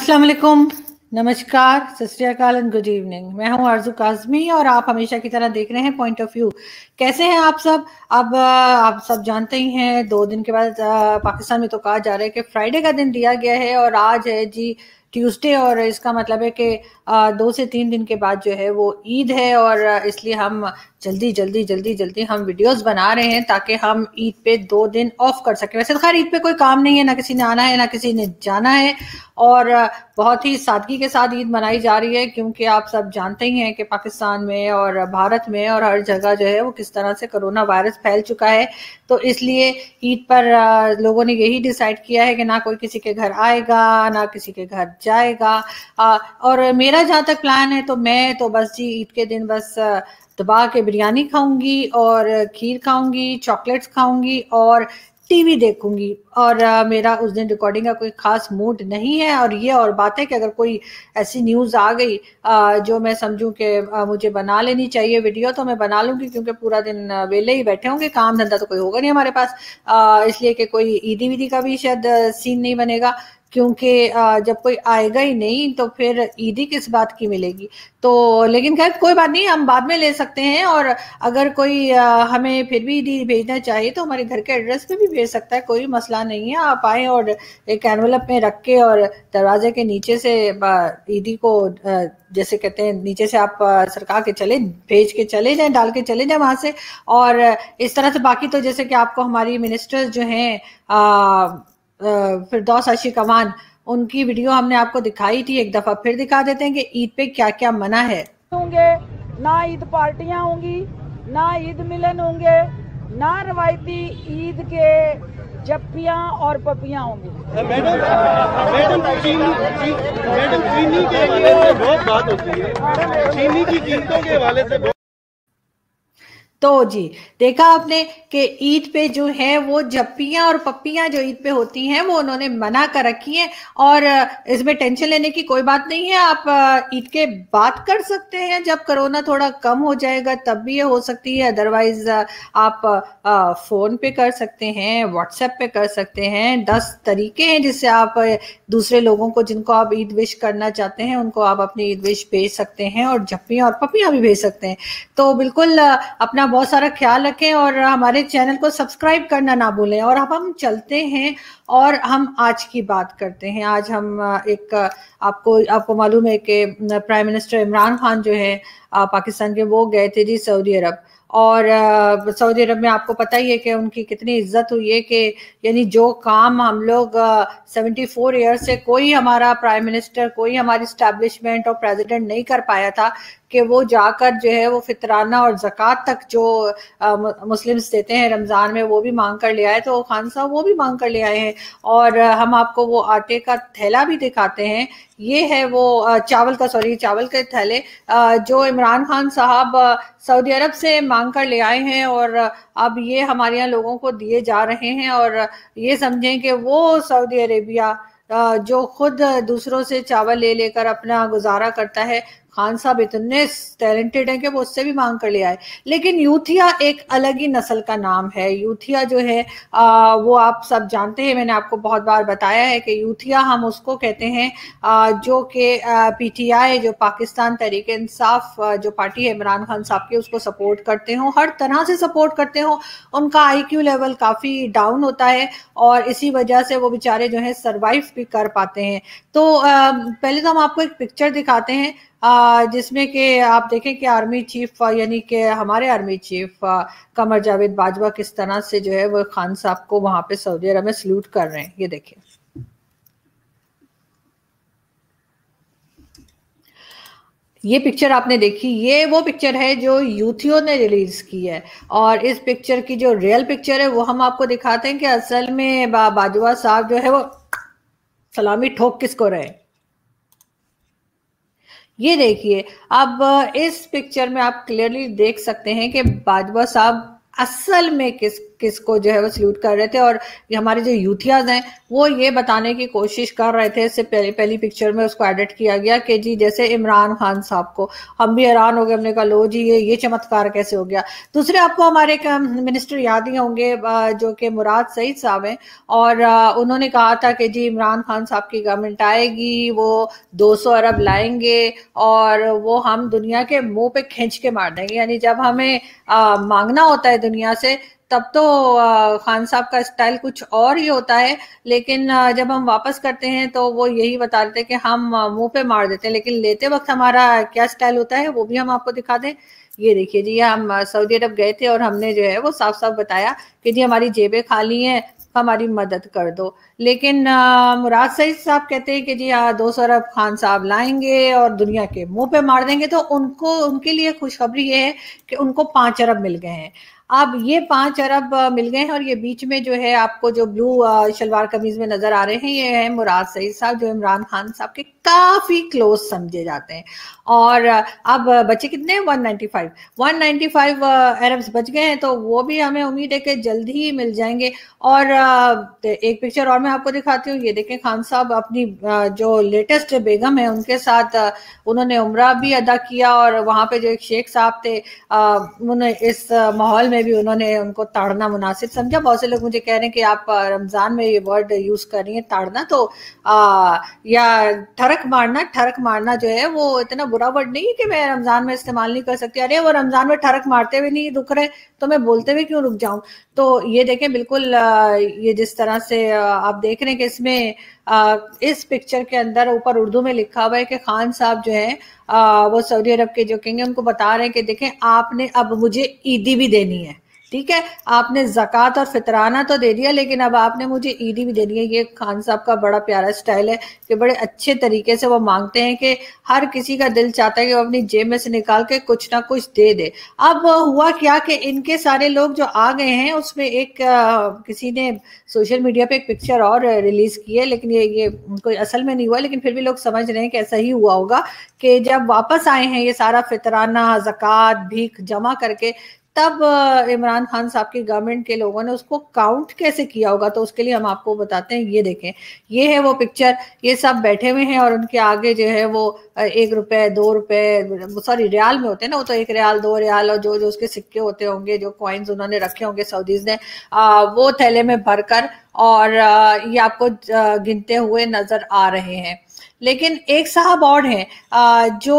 अस्सलाम वालेकुम, नमस्कार, सत श्री अकाल एंड गुड इवनिंग। मैं हूं आरजू काज़मी और आप हमेशा की तरह देख रहे हैं पॉइंट ऑफ व्यू। कैसे हैं आप सब? अब आप सब जानते ही हैं 2 दिन के बाद पाकिस्तान में तो कहा जा रहा है कि फ्राइडे का दिन दिया गया है और आज है जी ट्यूसडे, और इसका मतलब है कि 2 से 3 दिन के बाद जो है वो ईद है। और इसलिए हम जल्दी जल्दी जल्दी जल्दी हम वीडियोस बना रहे हैं ताकि हम ईद पे 2 दिन ऑफ कर सकें। वैसे तो खैर ईद पे कोई काम नहीं है, ना किसी ने आना है ना किसी ने जाना है, और बहुत ही सादगी के साथ ईद मनाई जा रही है, क्योंकि आप सब जानते ही हैं कि पाकिस्तान में और भारत में और हर जगह जो है वो किस तरह से कोरोना वायरस फैल चुका है। तो इसलिए ईद पर लोगों ने यही डिसाइड किया है कि ना कोई किसी के घर आएगा ना किसी के घर जाएगा। और मेरा जहाँ तक प्लान है तो मैं तो बस जी ईद के दिन बस दबा के बिरयानी खाऊंगी और खीर खाऊंगी, चॉकलेट्स खाऊंगी और टीवी देखूंगी। और मेरा उस दिन रिकॉर्डिंग का कोई खास मूड नहीं है। और ये और बात है कि अगर कोई ऐसी न्यूज़ आ गई जो मैं समझूं कि मुझे बना लेनी चाहिए वीडियो, तो मैं बना लूंगी, क्योंकि पूरा दिन वेले ही बैठे होंगे, काम धंधा तो कोई होगा नहीं हमारे पास। इसलिए कि कोई ईदी वीदी का भी शायद सीन नहीं बनेगा, क्योंकि जब कोई आएगा ही नहीं तो फिर ईदी किस बात की मिलेगी। तो लेकिन खैर कोई बात नहीं, हम बाद में ले सकते हैं। और अगर कोई हमें फिर भी ईदी भेजना चाहिए तो हमारे घर के एड्रेस पे भी भेज सकता है, कोई मसला नहीं है। आप आए और एक एनवलप में रख के और दरवाजे के नीचे से ईदी को जैसे कहते हैं नीचे से आप सरका के चले, भेज के चले जाएं, डाल के चले जाएं वहां से। और इस तरह से बाकी तो जैसे कि आपको हमारी मिनिस्टर्स जो हैं फिरदौस आशिक अमान, उनकी वीडियो हमने आपको दिखाई थी, एक दफा फिर दिखा देते हैं कि ईद पे क्या क्या मना है। होंगे ना ईद पार्टियां होंगी, ना ईद मिलन होंगे, ना रवायती ईद के जप्पियां और पपियां होंगी। मैडम चीनी के हवाले से बहुत बात होती है, चीनी की कीमतों के हवाले से। तो जी देखा आपने कि ईद पे जो है वो जप्पियां और पप्पियां जो ईद पे होती हैं वो उन्होंने मना कर रखी हैं। और इसमें टेंशन लेने की कोई बात नहीं है। आप ईद के बाद कर सकते हैं, जब कोरोना थोड़ा कम हो जाएगा तब भी ये हो सकती है। अदरवाइज आप फोन पे कर सकते हैं, व्हाट्सएप पे कर सकते हैं। 10 तरीके हैं जिससे आप दूसरे लोगों को जिनको आप ईद विश करना चाहते हैं उनको आप अपनी ईद विश भेज सकते हैं, और जप्पियां और पप्पियां भी भेज सकते हैं। तो बिल्कुल अपना बहुत सारा ख्याल रखें और हमारे चैनल को सब्सक्राइब करना ना भूलें। और अब हम चलते हैं और हम आज की बात करते हैं। आज हम एक आपको मालूम है कि प्राइम मिनिस्टर इमरान खान जो है पाकिस्तान के, वो गए थे जी सऊदी अरब। और सऊदी अरब में आपको पता ही है कि उनकी कितनी इज्जत हुई है, कि यानी जो काम हम लोग 74 ईयर से कोई हमारा प्राइम मिनिस्टर, कोई हमारी स्टैब्लिशमेंट और प्रेसिडेंट नहीं कर पाया था, कि वो जाकर जो है वो फितराना और ज़कात तक जो मुस्लिम्स देते हैं रमज़ान में वो भी मांग कर ले आए। तो खान साहब वो भी मांग कर ले आए हैं। और हम आपको वो आटे का थैला भी दिखाते हैं। ये है वो चावल के थैले जो इमरान खान साहब सऊदी अरब से मांग कर ले आए हैं, और अब ये हमारे यहाँ लोगों को दिए जा रहे हैं। और ये समझें कि वो सऊदी अरेबिया जो खुद दूसरों से चावल ले लेकर अपना गुजारा करता है, खान साहब इतने टैलेंटेड हैं कि वो उससे भी मांग कर ले आए। लेकिन यूथिया एक अलग ही नस्ल का नाम है। यूथिया जो है वो आप सब जानते हैं, मैंने आपको बहुत बार बताया है कि यूथिया हम उसको कहते हैं जो कि पीटीआई, जो पाकिस्तान तहरीक इंसाफ जो पार्टी है इमरान खान साहब की, उसको सपोर्ट करते हो, हर तरह से सपोर्ट करते हो। उनका आईक्यू लेवल काफ़ी डाउन होता है और इसी वजह से वो बेचारे जो है सरवाइव भी कर पाते हैं। तो पहले तो हम आपको एक पिक्चर दिखाते हैं जिसमें कि आप देखें कि आर्मी चीफ यानी कि हमारे आर्मी चीफ कमर जावेद बाजवा किस तरह से जो है वो खान साहब को वहां पे सऊदी अरब में सल्यूट कर रहे हैं। ये देखिए, ये पिक्चर आपने देखी, ये वो पिक्चर है जो यूथियों ने रिलीज की है। और इस पिक्चर की जो रियल पिक्चर है वो हम आपको दिखाते हैं कि असल में बाजवा साहब जो है वो सलामी ठोक किसको रहे। ये देखिए, अब इस पिक्चर में आप क्लियरली देख सकते हैं कि बाजवा साहब असल में किसको जो है वो सल्यूट कर रहे थे। और ये हमारे जो यूथियाज हैं वो ये बताने की कोशिश कर रहे थे, इससे पहली पिक्चर में उसको एडिट किया गया कि जी जैसे इमरान खान साहब को, हम भी हैरान हो गए, हमने कहा लो जी ये चमत्कार कैसे हो गया। दूसरे आपको हमारे एक मिनिस्टर याद ही होंगे जो कि मुराद सईद साहब हैं, और उन्होंने कहा था कि जी इमरान खान साहब की गवर्नमेंट आएगी, वो 200 अरब लाएंगे और वो हम दुनिया के मुंह पे खींच के मार देंगे। यानी जब हमें मांगना होता है दुनिया से तब तो खान साहब का स्टाइल कुछ और ही होता है, लेकिन जब हम वापस करते हैं तो वो यही बता देते हैं कि हम मुंह पे मार देते हैं, लेकिन लेते वक्त हमारा क्या स्टाइल होता है वो भी हम आपको दिखा दें। ये देखिए जी, हम सऊदी अरब गए थे और हमने जो है वो साफ साफ बताया कि जी हमारी जेबें खाली हैं, हमारी मदद कर दो। लेकिन मुराद सईद साहब कहते हैं कि जी हाँ 200 अरब खान साहब लाएंगे और दुनिया के मुंह पे मार देंगे। तो उनको, उनके लिए खुशखबरी ये है कि उनको 5 अरब मिल गए हैं। अब ये 5 अरब मिल गए हैं और ये बीच में जो है आपको जो ब्लू शलवार कमीज में नजर आ रहे हैं ये है मुराद सईद साहब, जो इमरान खान साहब के काफी क्लोज समझे जाते हैं। और अब बचे कितने, 195 अरब्स बच गए हैं, तो वो भी हमें उम्मीद है कि जल्दी ही मिल जाएंगे। और एक पिक्चर और मैं आपको दिखाती हूँ, ये देखें खान साहब अपनी जो लेटेस्ट बेगम है उनके साथ उन्होंने उम्रा भी अदा किया, और वहां पे जो एक शेख साहब थे उन्होंने इस माहौल में भी उन्होंने उनको ताड़ना मुनासिब समझा। बहुत से लोग मुझे कह रहे हैं कि आप रमजान में ये वर्ड यूज कर रही हैं ताड़ना, तो या ठरक मारना जो है वो इतना बुरा वर्ड नहीं है कि मैं रमजान में इस्तेमाल नहीं कर सकती। अरे वो रमजान में ठरक मारते हुए नहीं रुक रहे तो मैं बोलते हुए क्यों रुक जाऊं। तो ये देखें बिल्कुल ये जिस तरह से आप देख रहे हैं कि इसमें इस पिक्चर के अंदर ऊपर उर्दू में लिखा हुआ है कि खान साहब जो है वो सऊदी अरब के जो किंग है उनको बता रहे हैं कि देखें आपने अब मुझे ईदी भी देनी है, ठीक है, आपने ज़कात और फितराना तो दे दिया लेकिन अब आपने मुझे ईदी भी देनी है। ये खान साहब का बड़ा प्यारा स्टाइल है कि बड़े अच्छे तरीके से वो मांगते हैं कि हर किसी का दिल चाहता है कि वो अपनी जेब में से निकाल के कुछ ना कुछ दे दे। अब हुआ क्या कि इनके सारे लोग जो आ गए हैं उसमें एक किसी ने सोशल मीडिया पे एक पिक्चर और रिलीज की है, लेकिन ये कोई असल में नहीं हुआ, लेकिन फिर भी लोग समझ रहे हैं कि ऐसा ही हुआ होगा कि जब वापस आए हैं ये सारा फितराना ज़कात भीख जमा करके, तब इमरान खान साहब की गवर्नमेंट के लोगों ने उसको काउंट कैसे किया होगा। तो उसके लिए हम आपको बताते हैं, ये देखें, ये है वो पिक्चर, ये सब बैठे हुए हैं और उनके आगे जो है वो 1 रुपए 2 रुपए, सॉरी रियाल में होते हैं ना वो, तो 1 रियाल 2 रियाल और जो जो उसके सिक्के होते होंगे, जो कॉइन्स उन्होंने रखे होंगे सऊदीज ने, वो थैले में भरकर और ये आपको गिनते हुए नजर आ रहे हैं। लेकिन एक साहब और हैं जो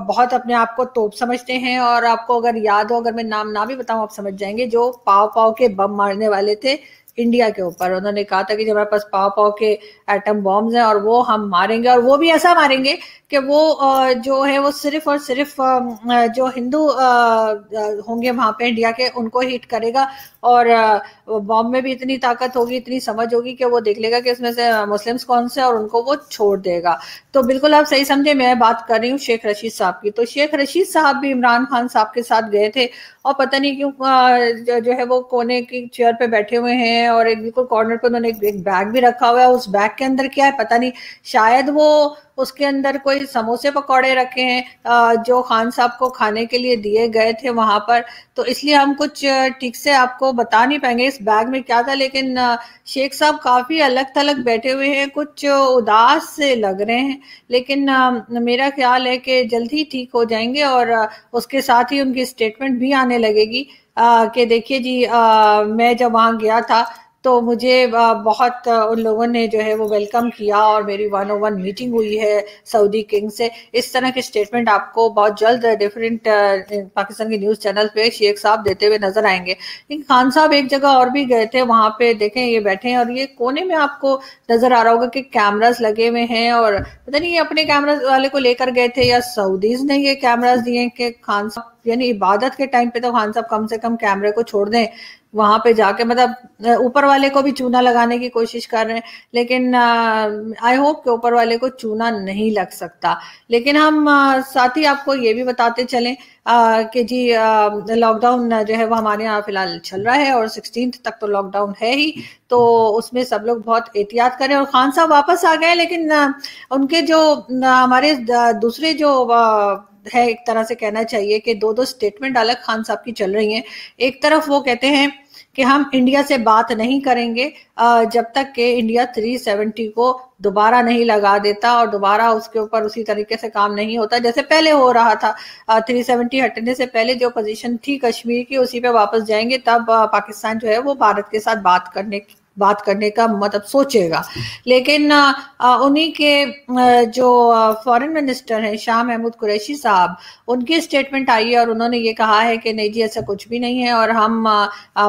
बहुत अपने आप को तोप समझते हैं, और आपको अगर याद हो, अगर मैं नाम ना भी बताऊं आप समझ जाएंगे, जो पाव के बम मारने वाले थे इंडिया के ऊपर। उन्होंने कहा था कि जब हमारे पास पाव के एटम बॉम्ब्स हैं और वो हम मारेंगे, और वो भी ऐसा मारेंगे कि वो जो है वो सिर्फ और सिर्फ जो हिंदू होंगे वहां पे इंडिया के उनको हिट करेगा, और बॉम्ब में भी इतनी ताकत होगी, इतनी समझ होगी कि वो देख लेगा कि इसमें से मुस्लिम्स कौन से, और उनको वो छोड़ देगा। तो बिल्कुल आप सही समझे, मैं बात कर रही हूँ शेख रशीद साहब की। तो शेख रशीद साहब भी इमरान खान साहब के साथ गए थे, और पता नहीं क्यों जो है वो कोने की चेयर पे बैठे हुए हैं, और एक बिल्कुल कॉर्नर पे उन्होंने एक बैग भी रखा हुआ है। उस बैग के अंदर क्या है पता नहीं, शायद वो उसके अंदर कोई समोसे पकौड़े रखे हैं जो खान साहब को खाने के लिए दिए गए थे वहां पर। तो इसलिए हम कुछ ठीक से आपको बता नहीं पाएंगे इस बैग में क्या था, लेकिन शेख साहब काफी अलग थलग बैठे हुए हैं, कुछ उदास से लग रहे हैं, लेकिन मेरा ख्याल है कि जल्द ही ठीक हो जाएंगे। और उसके साथ ही उनकी स्टेटमेंट भी आने लगेगी कि देखिए जी मैं जब वहां गया था तो मुझे बहुत उन लोगों ने जो है वो वेलकम किया, और मेरी 101 मीटिंग हुई है सऊदी किंग से। इस तरह के स्टेटमेंट आपको बहुत जल्द डिफरेंट पाकिस्तान के न्यूज़ चैनल पे शेख साहब देते हुए नजर आएंगे। लेकिन खान साहब एक जगह और भी गए थे, वहां पे देखें ये बैठे हैं, और ये कोने में आपको नजर आ रहा होगा कि कैमरास लगे हुए हैं, और पता नहीं ये अपने कैमरा वाले को लेकर गए थे या सऊदीज ने ये कैमरास दिए कि खान साहब, यानी इबादत के टाइम पे तो खान साहब कम से कम कैमरे को छोड़ दें, वहां पे जाके मतलब ऊपर वाले को भी चूना लगाने की कोशिश कर रहे हैं, लेकिन आई होप कि ऊपर वाले को चूना नहीं लग सकता। लेकिन हम साथ ही आपको ये भी बताते चलें कि जी लॉकडाउन जो है वो हमारे यहाँ फिलहाल चल रहा है, और 16 तक तो लॉकडाउन है ही, तो उसमें सब लोग बहुत एहतियात करें। और खान साहब वापस आ गए, लेकिन उनके जो हमारे दूसरे जो है, एक तरह से कहना चाहिए कि दो स्टेटमेंट अलग खान साहब की चल रही हैं। एक तरफ वो कहते हैं कि हम इंडिया से बात नहीं करेंगे जब तक कि इंडिया 370 को दोबारा नहीं लगा देता और दोबारा उसके ऊपर उसी तरीके से काम नहीं होता जैसे पहले हो रहा था। 370 हटने से पहले जो पोजीशन थी कश्मीर की उसी पे वापस जाएंगे, तब पाकिस्तान जो है वो भारत के साथ बात करने का मतलब सोचेगा। लेकिन उन्हीं के जो फॉरेन मिनिस्टर हैं शाह महमूद कुरैशी साहब, उनकी स्टेटमेंट आई है और उन्होंने ये कहा है कि नहीं जी ऐसा कुछ भी नहीं है और हम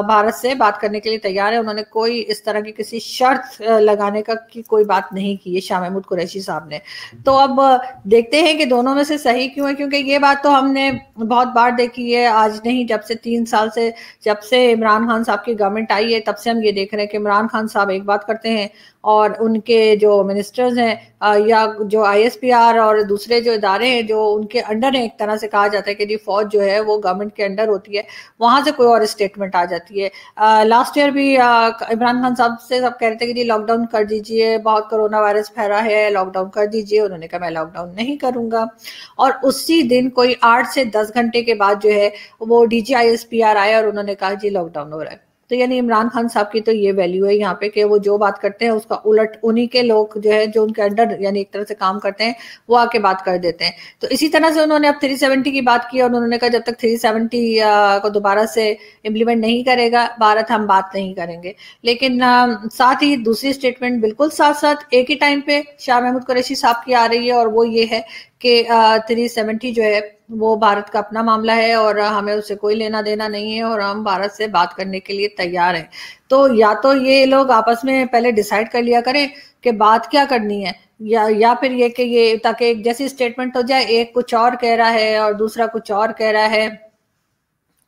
भारत से बात करने के लिए तैयार है। उन्होंने कोई इस तरह की किसी शर्त लगाने की कोई बात नहीं की है शाह महमूद कुरैशी साहब ने। तो अब देखते हैं कि दोनों में से सही क्यों है, क्योंकि ये बात तो हमने बहुत बार देखी है, आज नहीं जब से 3 साल से जब से इमरान खान साहब की गवर्नमेंट आई है तब से हम ये देख रहे हैं कि इमरान खान साहब एक बात करते हैं और उनके जो मिनिस्टर्स हैं या जो ISPR और दूसरे जो इदारे हैं जो उनके अंडर है, एक तरह से कहा जाता है कि जी फौज जो है वो गवर्नमेंट के अंडर होती है, वहां से कोई और स्टेटमेंट आ जाती है। लास्ट ईयर भी इमरान खान साहब से सब कह रहे थे कि जी लॉकडाउन कर दीजिए, बहुत कोरोना वायरस फैला है, लॉकडाउन कर दीजिए। उन्होंने कहा मैं लॉकडाउन नहीं करूंगा और उसी दिन कोई 8 से 10 घंटे के बाद जो है वो DG ISPR आए और उन्होंने कहा जी लॉकडाउन हो रहा है। तो यानी इमरान खान साहब की तो ये वैल्यू है यहाँ पे कि वो जो बात करते हैं उसका उलट उन्हीं के लोग जो है जो उनके अंडर यानी एक तरह से काम करते हैं वो आके बात कर देते हैं। तो इसी तरह से उन्होंने अब 370 की बात की और उन्होंने कहा जब तक 370 को दोबारा से इम्प्लीमेंट नहीं करेगा भारत, हम बात नहीं करेंगे। लेकिन साथ ही दूसरी स्टेटमेंट बिल्कुल साथ साथ एक ही टाइम पे शाह महमूद कुरैशी साहब की आ रही है और वो ये है कि 370 जो है वो भारत का अपना मामला है और हमें उससे कोई लेना देना नहीं है और हम भारत से बात करने के लिए तैयार हैं। तो या तो ये लोग आपस में पहले डिसाइड कर लिया करें कि बात क्या करनी है, या फिर ये कि ये ताकि एक जैसी स्टेटमेंट हो जाए, एक कुछ और कह रहा है और दूसरा कुछ और कह रहा है।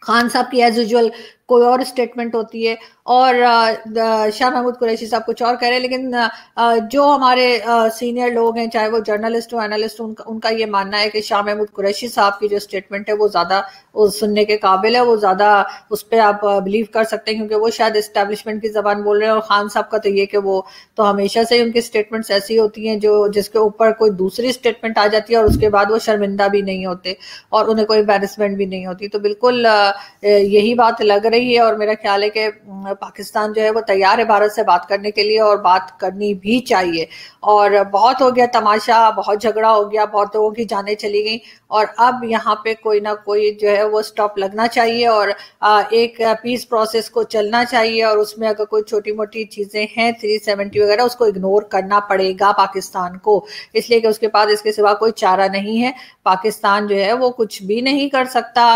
खान साहब की एज यूजुअल कोई और स्टेटमेंट होती है और शाह महमूद कुरैशी साहब कुछ और कह रहे हैं। लेकिन जो हमारे सीनियर लोग हैं, चाहे वो जर्नलिस्ट हो एनालिस्ट हो, उनका ये मानना है कि शाह महमूद कुरैशी साहब की जो स्टेटमेंट है वो ज्यादा सुनने के काबिल है, वो ज्यादा उस पर आप बिलीव कर सकते हैं क्योंकि वो शायद एस्टेब्लिशमेंट की जबान बोल रहे हैं। और खान साहब का तो ये कि वो तो हमेशा से उनकी स्टेटमेंट्स ऐसी होती हैं जो जिसके ऊपर कोई दूसरी स्टेटमेंट आ जाती है और उसके बाद वो शर्मिंदा भी नहीं होते और उन्हें कोई एम्बैरेसमेंट भी नहीं होती। तो बिल्कुल यही बात लग रही है और मेरा ख्याल है कि पाकिस्तान जो है वो तैयार है भारत से बात करने के लिए और बात करनी भी चाहिए। और बहुत हो गया तमाशा, बहुत झगड़ा हो गया, बहुत लोगों की जानें चली गई और अब यहाँ पे कोई ना कोई जो है वो स्टॉप लगना चाहिए और एक पीस प्रोसेस को चलना चाहिए और उसमें अगर कोई छोटी मोटी चीजें हैं 370 वगैरह उसको इग्नोर करना पड़ेगा पाकिस्तान को, इसलिए कि उसके पास इसके सिवा कोई चारा नहीं है। पाकिस्तान जो है वो कुछ भी नहीं कर सकता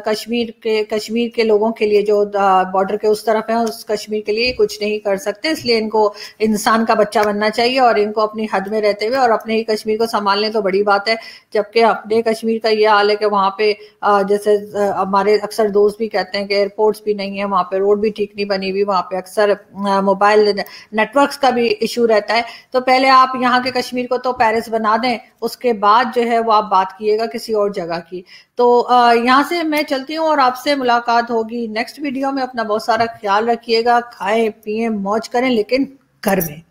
कश्मीर के लोगों के लिए जो बॉर्डर के उस तरफ है उस कश्मीर के लिए कुछ नहीं कर सकते। इसलिए इनको इंसान का बच्चा बनना चाहिए और इनको अपनी हद में रहते हुए और अपने ही कश्मीर को संभालने तो बड़ी बात है, जबकि अपने कश्मीर का ये हाल है कि वहाँ पे जैसे हमारे अक्सर दोस्त भी कहते हैं कि एयरपोर्ट्स भी नहीं है, वहाँ पे रोड भी ठीक नहीं बनी हुई, वहाँ पे अक्सर मोबाइल नेटवर्क्स का भी इशू रहता है। तो पहले आप यहाँ के कश्मीर को तो पेरिस बना दें, उसके बाद जो है वो आप बात कीजिएगा किसी और जगह की। तो यहाँ से मैं चलती हूँ और आपसे मुलाकात होगी नेक्स्ट वीडियो में। अपना बहुत सारा ख्याल रखिएगा, खाएं पिएं मौज करें लेकिन घर में।